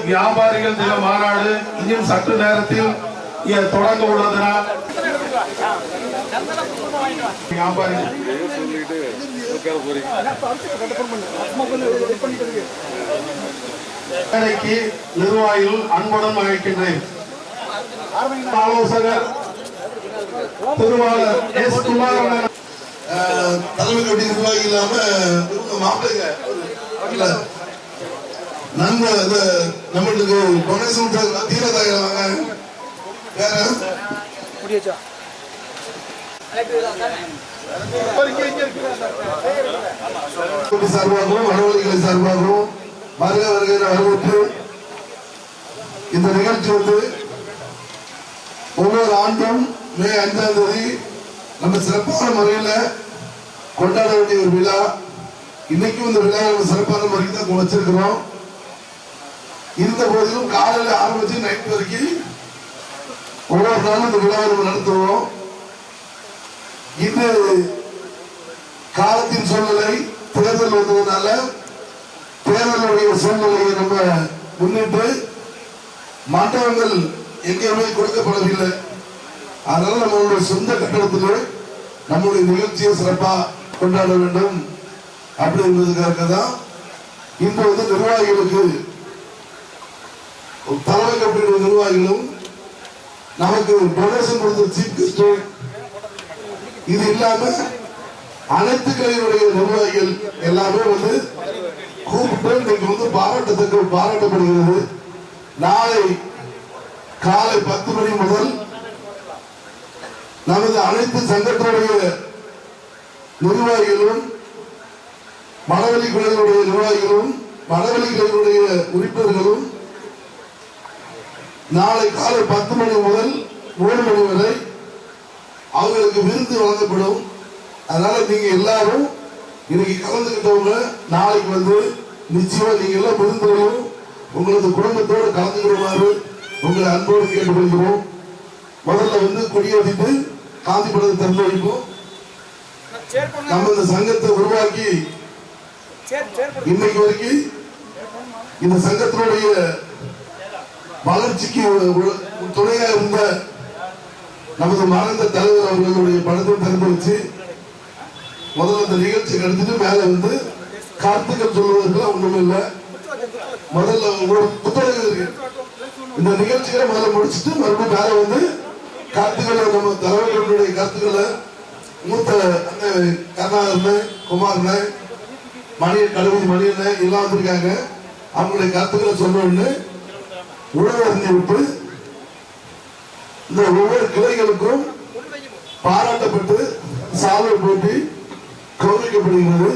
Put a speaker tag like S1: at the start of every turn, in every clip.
S1: வியாபாரிகள் தின மாநாடு இன்னும் சற்று நேரத்தில் தொடங்க உள்ளதனால் நிர்வாகிகள் அன்புடன் அழைக்கின்றேன். ஆலோசகர் திருவாளர் எஸ் குமார் தலைமை கட்டி நிர்வாகி இல்லாம மாப்பிள்ளைங்க நம்மளுக்கு டொனேஷன் தீரதாங்க வேற சார்பாகவும் வடவழிகளை சார்பாகவும் வருக வருகிற வரவேற்று இந்த நிகழ்ச்சி வந்து ஒவ்வொரு ஆண்டும் மே 5ஆம் தேதி நம்ம சிறப்பான முறையில் கொண்டாட வேண்டிய ஒரு விழா. இன்னைக்கும் இந்த விழா நம்ம சிறப்பான முறைக்கு தான் வச்சிருக்கிறோம். இருந்த போதிலும் காலையில் ஆரம்பிச்சு நைட் வரைக்கும் ஒவ்வொரு நாளும் இந்த விழாவை நம்ம நடத்துவோம். இது காலத்தின் சூழ்நிலை, தேர்தல் வந்ததுனால தேர்தலுடைய சூழ்நிலையை நம்ம முன்னிட்டு மண்டபங்கள் எங்கேயுமே கொடுக்கப்படவில்லை. அதனால நம்மளுடைய சொந்த கட்டடத்தில் நம்முடைய நிகழ்ச்சியை சிறப்பாக கொண்டாட வேண்டும் அப்படிங்கிறதுக்காக தான் இன்று வந்து நிர்வாகிகளுக்கு தலைமை கட்டிட நிர்வாகிகளும் நமக்கு டொனேஷன் கொடுத்த சீஃப் கெஸ்ட், இது இல்லாம அனைத்து கலையினுடைய நிர்வாகிகள் எல்லாமே வந்து கூப்பிட்டு இன்னைக்கு வந்து பாராட்டப்படுகிறது. நாளை காலை 10 மணி முதல் நமது அனைத்து சங்கத்தினுடைய நிர்வாகிகளும் மனவெளி கிளைகளுடைய நிர்வாகிகளும் மனவெளி கிளைகளுடைய உறுப்பினர்களும் நாளை காலை 10 மணி முதல் 3 மணி வரை அவங்களுக்கு விருந்து வழங்கப்படும். அதனால நீங்க எல்லாரும் இன்னைக்கு கலந்துகிட்டவங்க நாளைக்கு வந்து நிச்சயமா நீங்க எல்லாம் விருந்துலையும் உங்களது குடும்பத்தோடு கலந்துக்கிடுமாறு உங்களை அன்போடு கேட்டுக்கொள்கிறோம். முதல்ல வந்து கொடியேற்றிட்டு காந்தி படத்தை திறந்து வைப்போம். நம்ம இந்த சங்கத்தை உருவாக்கி இன்னைக்கு வரைக்கும் இந்த சங்கத்தினுடைய வளர்ச்சிக்கு துணையாக இருந்த நமது மறைந்த தலைவர் அவர்களுடைய படத்தை திறந்து வச்சு முதல்ல இந்த நிகழ்ச்சி நடத்திட்டு மேல வந்து கார்த்திகை சொல்வதற்கெல்லாம் ஒண்ணுமே இல்லை. முதல்ல உங்களோட புத்தகங்கள் இருக்கு, இந்த நிகழ்ச்சிகளை முதல்ல முடிச்சுட்டு மறுபடியும் மேல வந்து கார்த்திகளை நம்ம தலைவர்களுடைய கருத்துக்களை மூத்த அண்ணன் கருணாகரன், குமாரன், கழுவி மணியன் எல்லாம் வந்திருக்காங்க. அவங்களுடைய கருத்துக்களை சொன்னோன்னு உணவருந்தி விட்டு இந்த ஒவ்வொரு கிளைகளுக்கும் பாராட்டப்பட்டு சாலை போட்டி கௌரவிக்கப்படுகிறது.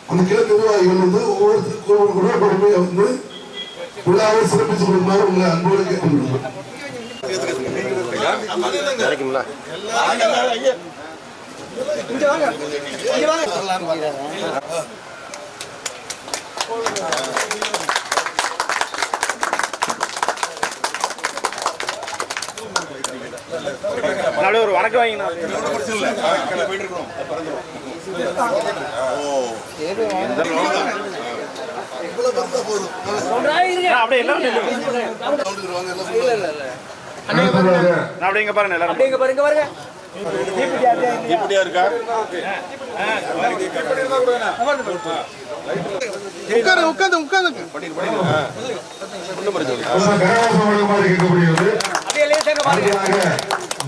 S1: அந்த கிளை நிர்வாகிகள் வந்து ஒவ்வொருத்தருக்கும் கூட பொறுமையை வந்து விழாவை சிறப்பிச்சு கொடுக்குமாறு உங்களை அன்போடு கேட்டுக்கொள்கிறோம்.
S2: ஒரு வணக்கம் வாங்கினா அப்படிங்க பாருங்க எல்லாரும் பாருங்க இருக்கா உட்காந்து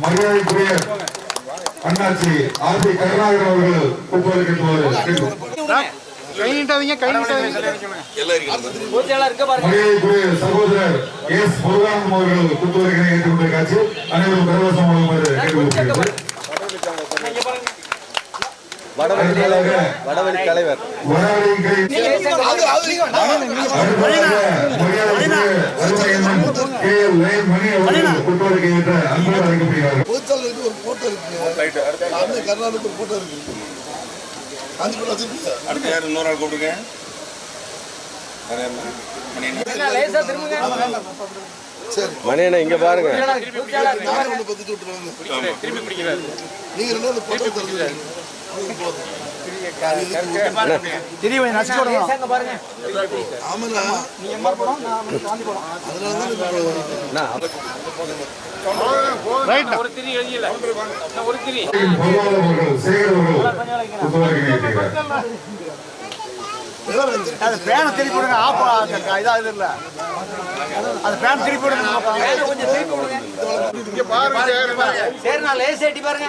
S1: மரியாதைக்குரிய அண்ணாச்சி ஆர்பி கருணாகரன் அவர்கள் கூப்பிடுவார்கள். மரியாதைக்குரிய சகோதரர் எஸ் முருகானந்தம் அவர்கள் கூப்பிடுவதை ஏற்றுக்கொண்ட காட்சி அனைவரும் கரகோஷம் வழங்குமாறு கேட்டுக்கொள்கிறது.
S3: வடவழி தலைவர் மணியண்ணா இங்க பாருங்க. நீங்க
S4: அது பேனை திருப்பி விடுங்க. இதாக இல்லை, அது பேனை திருப்பி விடுங்க. கொஞ்சம் திருப்பி விடுங்க. சரிண்ணா, லேஸ் ஏட்டி பாருங்க.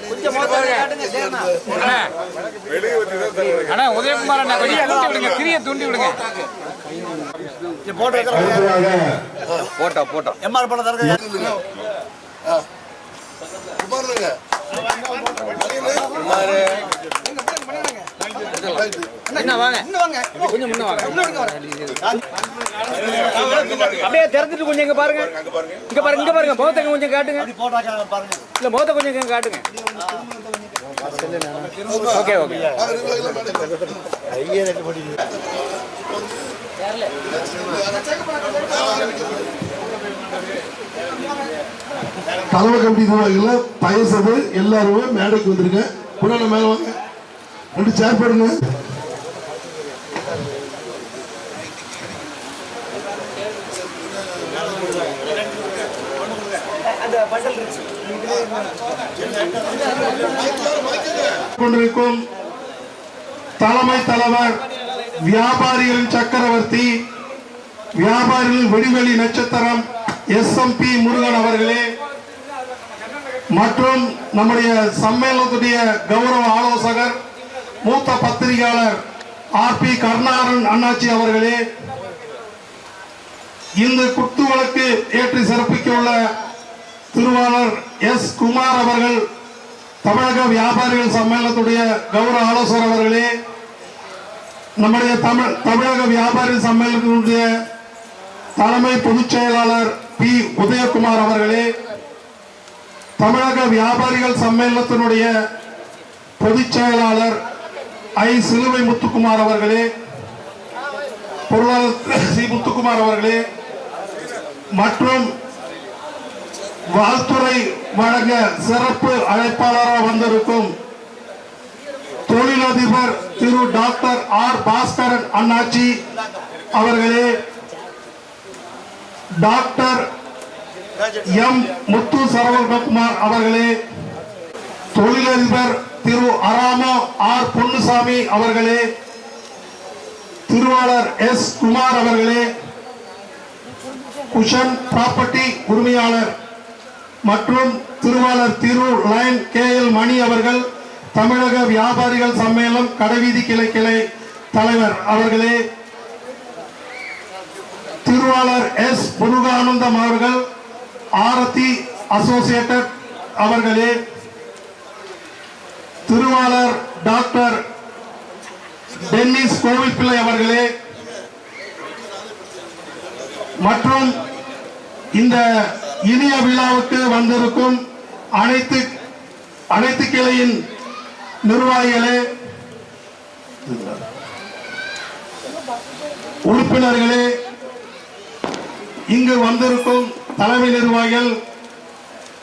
S4: கொஞ்சம்
S5: அண்ணா உதயகுமார் அண்ணா வெளியே தூண்டி விடுங்க, திரிய தூண்டி விடுங்க.
S3: போட்டோ போட்டோ
S4: எம்ஆர் படம் தரங்க.
S5: என்ன வாங்க கொஞ்சம் முன்ன வாங்க. அப்படியே திறந்துட்டு கொஞ்சம் இங்க பாருங்க, இங்க பாருங்க, இங்க பாருங்க. முகத்தை கொஞ்சம் காட்டுங்க. இல்ல முகத்தை கொஞ்சம் இங்க காட்டுங்க. Okay okay.
S1: தலைமை கமிட்டி நிர்வாகிகள் தயவுசெய்து எல்லாருமே மேடைக்கு வந்துருங்க. புறான மேல வாங்க, 2 சேர் போடுங்க. கொண்டிருக்கும் தலைமை தலைவர், வியாபாரிகளின் சக்கரவர்த்தி, வியாபாரிகள் விடிவெளி நட்சத்திரம் SMP முருகன் அவர்களே மற்றும் நம்முடைய சம்மேளனத்துடைய கௌரவ ஆலோசகர் மூத்த பத்திரிகையாளர் RP கருணாகரன் அண்ணாச்சி அவர்களே, இந்த குத்து வழக்கு ஏற்றி சிறப்பிக்க உள்ள திருவாளர் S குமார் அவர்கள், தமிழக வியாபாரிகள் சம்மேளனத்துடைய கௌரவ ஆலோசகர் அவர்களே, நம்முடைய தமிழக வியாபாரி சம்மேளனத்தினுடைய தலைமை பொதுச் செயலாளர் P உதயகுமார் அவர்களே, தமிழக வியாபாரிகள் சம்மேளனத்தினுடைய பொதுச் செயலாளர் I சிலுவை முத்துக்குமார் அவர்களே, பொருளாளர் C முத்துக்குமார் அவர்களே மற்றும் வாழ்த்துறை வழங்க சிறப்பு அழைப்பாளராக வந்திருக்கும் தொழிலதிபர் திரு டாக்டர் R பாஸ்கரன் அண்ணாச்சி அவர்களே, டாக்டர் M முத்து சரவணகுமார் அவர்களே, தொழிலதிபர் திரு அராமோ R பொன்னுசாமி அவர்களே, திருவாளர் S குமார் அவர்களே, குஷன் ப்ராப்பர்ட்டி உரிமையாளர் மற்றும் திருவாளர் திரு லைன் KL மணி அவர்கள், தமிழக வியாபாரிகள் சம்மேளனம் கடைவீதி கிளை தலைவர் அவர்களே, திருவாளர் S முருகானந்தம் அவர்கள், ஆரத்தி அசோசியேட்டட் அவர்களே, திருவாளர் டாக்டர் டென்னிஸ் கோவில்பிள்ளை அவர்களே மற்றும் இந்த இனிய விழாவுக்கு வந்திருக்கும் அனைத்து கிளையின் நிர்வாகிகளே, உறுப்பினர்களே, இங்கு வந்திருக்கும் தலைமை நிர்வாகிகள்,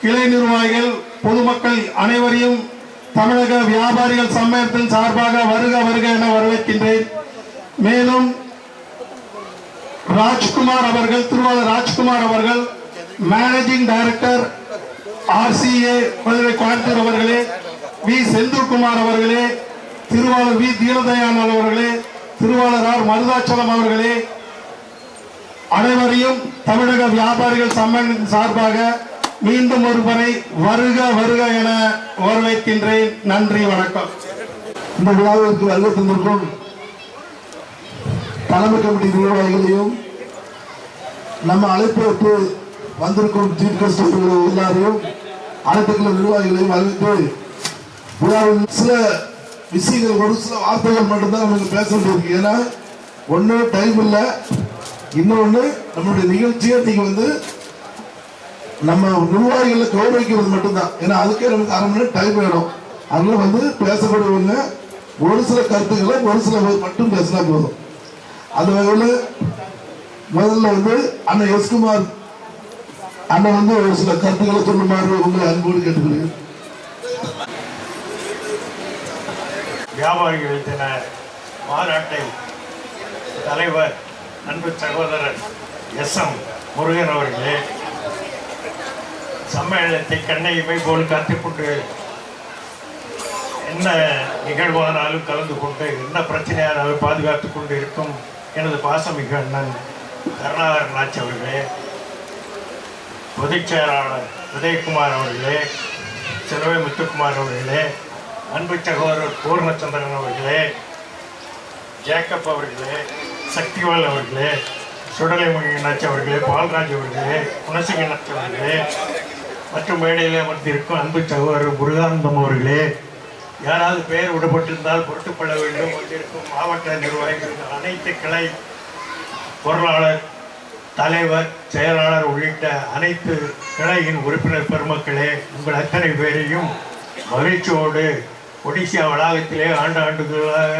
S1: கிளை நிர்வாகிகள், பொதுமக்கள் அனைவரையும் தமிழக வியாபாரிகள் சம்மேளனத்தின் சார்பாக வருக வருக என வரவேற்கின்றேன். மேலும் ராஜ்குமார் அவர்கள், திருவாளர் ராஜ்குமார் அவர்கள், managing director RCA Madurai Coimbatore அவர்களே, V செந்தில்குமார் அவர்களே, திருவாளர் V தீனதயானன் அவர்களே, திருவாளர் R மருதாச்சலம் அவர்களே, அனைவரையும் தமிழக வியாபாரிகள் சம்மேளனத்தின் சார்பாக மீண்டும் ஒருமுறை வருக வருக என வரவேற்கின்றேன். நன்றி, வணக்கம். இந்த விழாவிற்கு வருகை தந்திருக்கும் தலைமை கமிட்டி நிர்வாகிகளையும், நம்ம அழைப்பு வந்திருக்கும் சீஃப் கெஸ்ட் எல்லாரையும், அனைத்து நிர்வாகிகளையும் அறிவித்து விழாவில் சில விஷயங்கள், ஒரு சில வார்த்தைகள் மட்டும்தான் நமக்கு பேச வேண்டியிருக்கு. ஏன்னா ஒன்று டைம் இல்லை, இன்னொன்று நம்மளுடைய நிகழ்ச்சியை இன்னைக்கு நம்ம நிர்வாகிகளை கௌரவிக்கிறது மட்டும்தான். ஏன்னா அதுக்கே நமக்கு 1/2 மணி நேரம் டைம் வேணும். அதனால பேசப்படுவங்க ஒரு சில கருத்துக்களை ஒரு சில மட்டும் பேசினா போதும். அந்த வகையில் முதல்ல அண்ணன் S குமார் அண்ணன் ஒரு சில கருத்துக்களை சொல்லுமாறு உங்களை அன்போடு கேட்டுக்கிறேன்.
S6: வியாபாரிகள் தின மாநாட்டை தலைவர் அன்பு சகோதரர் எஸ்.எம். முருகன் அவர்களே, சம்மேளனத்தை கண்ணையுமை போல் காத்துக்கொண்டு என்ன நிகழ்வானாலும் கலந்து கொண்டு என்ன பிரச்சனையானாலும் பாதுகாத்து கொண்டு இருக்கும் எனது பாசமிகு அண்ணன் கருணாகரன் ஆட்சி அவர்களே, பொதுச் செயலாளர் உதயகுமார் அவர்களே, செலவை முத்துக்குமார் அவர்களே, அன்பு சகோதரர் பூர்ணச்சந்திரன் அவர்களே, ஜேக்கப் அவர்களே, சக்திவால் அவர்களே, சுடலை மீனாட்சி அவர்களே, பால்ராஜ் அவர்களே, குணசிங்கநாச்சி அவர்களே மற்றும் மேடையில் அமர்ந்திருக்கும் அன்பு சகோதரர் முருகானந்தம் அவர்களே, யாராவது பெயர் விடப்பட்டிருந்தால் பொருட்டுப்பட வேண்டும். வந்திருக்கும் மாவட்ட நிர்வாகிகள், அனைத்து கிளை பொருளாளர், தலைவர், செயலாளர் உள்ளிட்ட அனைத்து கிளையின் உறுப்பினர் பெருமக்களே, உங்கள் அத்தனை பேரையும் மகிழ்ச்சியோடு ஒடிசியா வளாகத்திலே ஆண்டுகளாக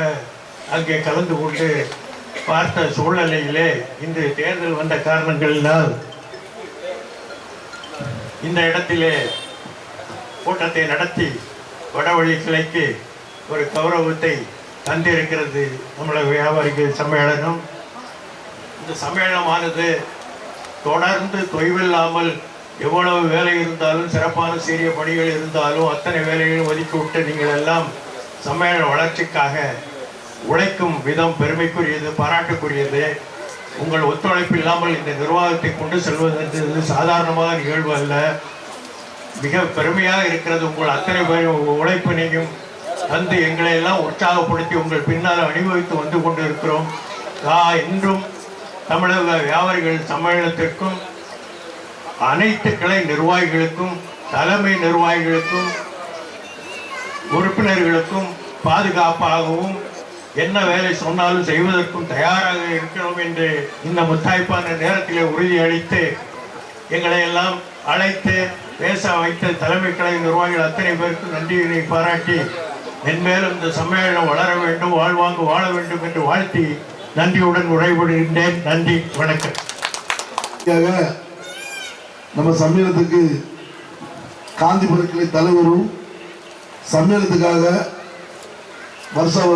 S6: அங்கே கலந்து கொண்டு பார்த்த சூழ்நிலையிலே இன்று தேர்தல் வந்த காரணங்களினால் இந்த இடத்திலே கூட்டத்தை நடத்தி வடவழி கிளைக்கு ஒரு கௌரவத்தை தந்திருக்கிறது நம்மளது வியாபாரிகள் சம்மேளனம். இந்த சம்மேளனமானது தொடர்ந்து தொய்வில்லாமல் எவ்வளவு வேலை இருந்தாலும், சிறப்பான சீரிய பணிகள் இருந்தாலும் அத்தனை வேலைகளையும் ஒதுக்கிவிட்டு நீங்கள் எல்லாம் சம்மேளன வளர்ச்சிக்காக உழைக்கும் விதம் பெருமைக்குரியது, பாராட்டுக்குரியது. உங்கள் ஒத்துழைப்பு இல்லாமல் இந்த நிர்வாகத்தை கொண்டு செல்வது என்பது சாதாரணமான நிகழ்வு அல்ல. மிக பெருமையாக இருக்கிறது. உங்கள் அத்தனை பேரும் உழைப்பினையும் வந்து எங்களை எல்லாம் உற்சாகப்படுத்தி உங்கள் பின்னால் அனுபவித்து வந்து கொண்டு இருக்கிறோம். இன்றும் தமிழக வியாபாரிகள் சம்மேளனத்திற்கும் அனைத்து கிளை நிர்வாகிகளுக்கும் தலைமை நிர்வாகிகளுக்கும் உறுப்பினர்களுக்கும் பாதுகாப்பாகவும் என்ன வேலை சொன்னாலும் செய்வதற்கும் தயாராக இருக்கிறோம் என்று இந்த முத்தாய்ப்பான நேரத்திலே உறுதியளித்து எங்களை எல்லாம் அழைத்து பேச வைத்த தலைமை கழக நிர்வாகிகள் அத்தனை பேருக்கும் நன்றியினை பாராட்டி மென்மேலும் இந்த சம்மேளனம் வளர வேண்டும், வாழ்வாங்கு வாழ வேண்டும் என்று வாழ்த்தி நன்றியுடன் உரைபடுகின்றேன். நன்றி, வணக்கம்.
S1: நம்ம சம்மேளனத்துக்கு காந்திபுர கிளை தலைவரும் சம்மேளனத்துக்காக வருஷம்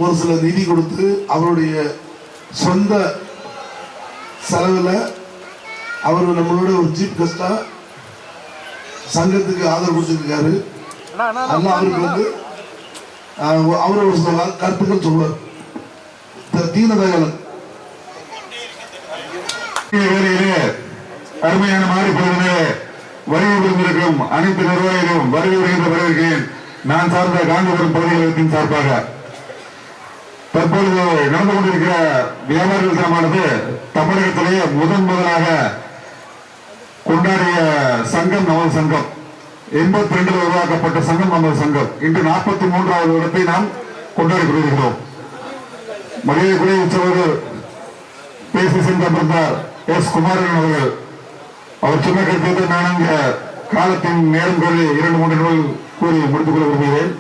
S1: ஒரு சில நிதி கொடுத்து அவருடைய சொந்த செலவில் அவர் நம்மளோட ஒரு சீஃப் கெஸ்டா சங்கத்துக்கு ஆதரவு கொடுத்துருக்காரு. அதெல்லாம் அவருக்கு வந்து அவர் ஒரு சில கருத்துக்கள் சொல்வார். தீனதயாளன்
S7: அருமையான மாறிப்பொழுதிலே வருகின்றிருக்கும் அனைத்து நிர்வாகிகளும் வருகின்ற வரவேற்கிறேன். நான் சார்ந்த காந்திபுரம் பகுதிகளுக்கின் சார்பாக தற்பொழுது நடந்து கொண்டிருக்கிற வியாபாரிகள் தினமானது தமிழகத்திலேயே முதலாக கொண்டாடிய சங்கம் நமது சங்கம். 82 உருவாக்கப்பட்ட சங்கம் நமது சங்கம் இன்று 43வது இடத்தை நாம் கொண்டாடி கொண்டிருக்கிறோம். மரியாதைக்குரிய உற்சவர் பேசி சென்றிருந்தார் எஸ். குமாரன் அவர்கள். அவர் சொன்ன கருத்தை நான் இங்க காலத்தின் நேரம் கருதி 2-3 நிமிடங்கள் கூறி முடித்துக் கொள்ள விரும்புகிறேன்.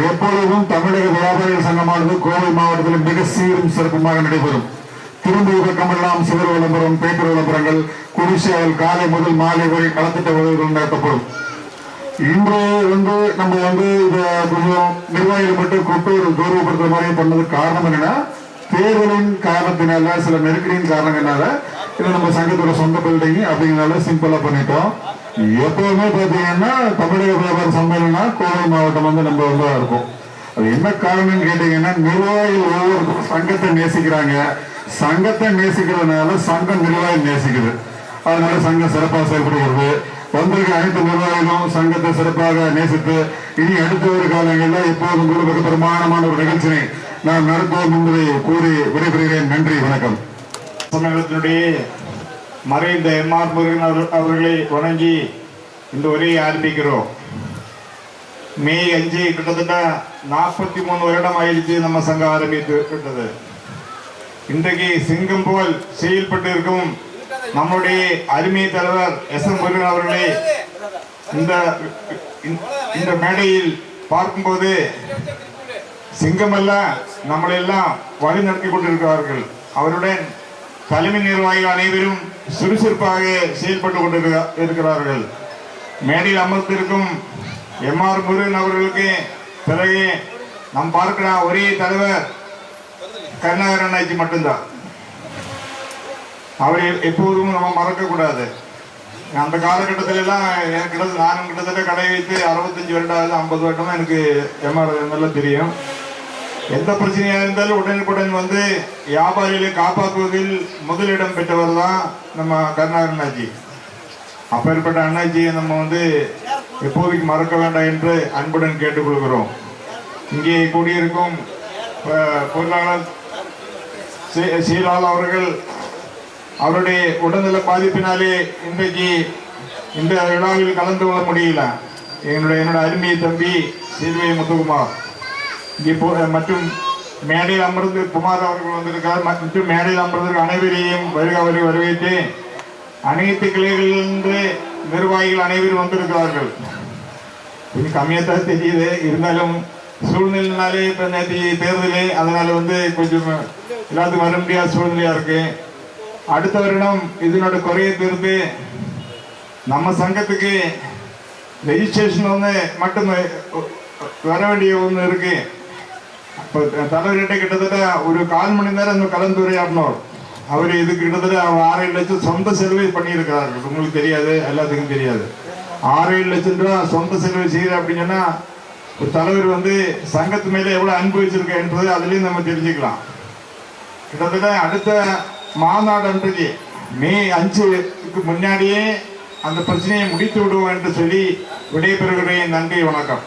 S7: எப்பொழுதும் தமிழக வியாபாரிகள் சங்கமானது கோவை மாவட்டத்தில் மிக சீரும் சிறப்புமாக நடைபெறும். திரும்ப பக்கமெல்லாம் சிவர் விளம்பரம், பேப்பர் விளம்பரங்கள், குடிசைகள் காலை முதல் மாலை வரை களத்திட்ட விளைவுகள் நடத்தப்படும். இன்று வந்து நம்ம வந்து இதை கொஞ்சம் நிர்வாகிகள் மட்டும் கூப்பிட்டு ஒரு கௌரவப்படுத்துற மாதிரி பண்ணதுக்கு காரணம் என்னன்னா, தேர்தலின் காரணத்தினால சில நெருக்கடியின் காரணங்களால இதை நம்ம சங்கத்தோட சொந்த பில்டிங் அப்படிங்கிறனால சிம்பிளா பண்ணிட்டோம். எப்பவுமே பாத்தீங்கன்னா தமிழக வியாபார சம்மேளனம் கோவை மாவட்டம் வந்து நம்ம வந்து இருக்கும். அது என்ன காரணம்னு கேட்டீங்கன்னா, நிர்வாகிகள் ஒவ்வொருத்தரும் சங்கத்தை நேசிக்கிறாங்க. சங்கத்தை நேசிக்கிறதுனால சங்கம் நிர்வாகம் நேசிக்குது. அதனால சங்கம் சிறப்பாக செயல்படுகிறது. வந்திருக்க அனைத்து நிர்வாகிகளும் சங்கத்தை சிறப்பாக நேசித்து இனி அடுத்த ஒரு காலங்களில் எப்போதும் கூட மிக பிரமாணமான ஒரு நிகழ்ச்சியை நான் நடத்துவோம் என்பதை கூறி விடைபெறுகிறேன். நன்றி, வணக்கம்.
S6: சம்மேளனத்தினுடைய மறைந்த எம்.ஆர். முருகன் அவர்களை வணங்கி இந்த உரையை ஆரம்பிக்கிறோம். மே 5 கிட்டத்தட்ட 43 வருடம் ஆயிடுச்சு நம்ம சங்கம் ஆரம்பித்து விட்டது. இன்றைக்கு சிங்கம் போல் செயல்பட்டு இருக்கும் நம்முடைய அருமை தலைவர் எஸ்.எம். முருகன் அவர்களை இந்த மேடையில் பார்க்கும்போது சிங்கமெல்லாம் நம்மளெல்லாம் வழி நடத்தி கொண்டிருக்கிறார்கள். அவருடன் தலைமை நிர்வாகிகள் அனைவரும் சுறுசுறுப்பாக செயல்பட்டு கொண்டிருக்கிறார்கள். மேடையில் அமர்ந்திருக்கும் எம்.ஆர். முருகன் அவர்களுக்கு பிறகு
S8: நம் பார்க்கிற ஒரே தலைவர் கருணாகரன் அண்ணாச்சி மட்டும்தான். அவரை எப்போதும் நம்ம மறக்க கூடாது. அந்த காலகட்டத்தில எல்லாம் நானும் கிட்டத்தட்ட கடை வைத்து 65 வருடம் 50 வருடமா எனக்கு எம்ஆர் தெரியும். எந்த பிரச்சனையா இருந்தாலும் உடனுக்குடன் வந்து வியாபாரிகளை காப்பாற்றுவதில் முதலிடம் பெற்றவர் தான் நம்ம கருணாகரன் அண்ணாச்சி. அப்பேற்பட்ட அண்ணாச்சியை நம்ம வந்து எப்போதைக்கு மறக்க வேண்டாம் என்று அன்புடன் கேட்டுக்கொள்கிறோம். இங்கே கூடியிருக்கும் பொருளாளர் சீலால் அவர்கள் அவருடைய உடல்நல பாதிப்பினாலே இன்றைக்கு இந்த விழாவில் கலந்து கொள்ள முடியல. என்னோட அருமையை தம்பி சீல்வை முத்துக்குமார் மற்றும் மேடையில் அமர்ந்து குமார் அவர்கள் வந்திருக்கார். மற்றும் மேடையில் அமர்ந்திருக்க அனைவரையும் வரவேற்று அனைத்து கிளைகளிலிருந்து நிர்வாகிகள் அனைவரும் வந்திருக்கிறார்கள். கொஞ்சம் கம்மியாக தான் தெரியுது, இருந்தாலும் சூழ்நிலைனாலே இப்போ நேற்று தேர்தலே அதனால வந்து கொஞ்சம் எல்லாத்துக்கும் வர முடியாத சூழ்நிலையா இருக்கு. அடுத்த வருடம் இதனோட குறையை தீர்த்து நம்ம சங்கத்துக்கு ரெஜிஸ்ட்ரேஷன் வந்து மட்டும் வர வேண்டிய ஒன்று இருக்கு. இப்போ தலைவர்கிட்ட கிட்டத்தட்ட ஒரு 1/4 மணி நேரம் கலந்துரையாடணும். அவர் இதுக்கு கிட்டத்தட்ட 6-7 லட்சம் சொந்த செலவு பண்ணியிருக்கிறார்கள். உங்களுக்கு தெரியாது, எல்லாத்துக்கும் தெரியாது. 6-7 லட்சம் ரூபா சொந்த செலவு செய்யற அப்படின்னு சொன்னா ஒரு தலைவர் வந்து சங்கத்து மேல எவ்வளவு அன்பு வச்சிருக்கன்றது அதுலயும் நம்ம தெரிஞ்சுக்கலாம். கிட்டத்தட்ட அடுத்த மாநாடு அன்றைக்கு மே 5க்கு முன்னாடியே அந்த பிரச்சனையை முடித்து விடுவோம் என்று சொல்லி விடைபெறுகிறேன். நன்றி, வணக்கம்.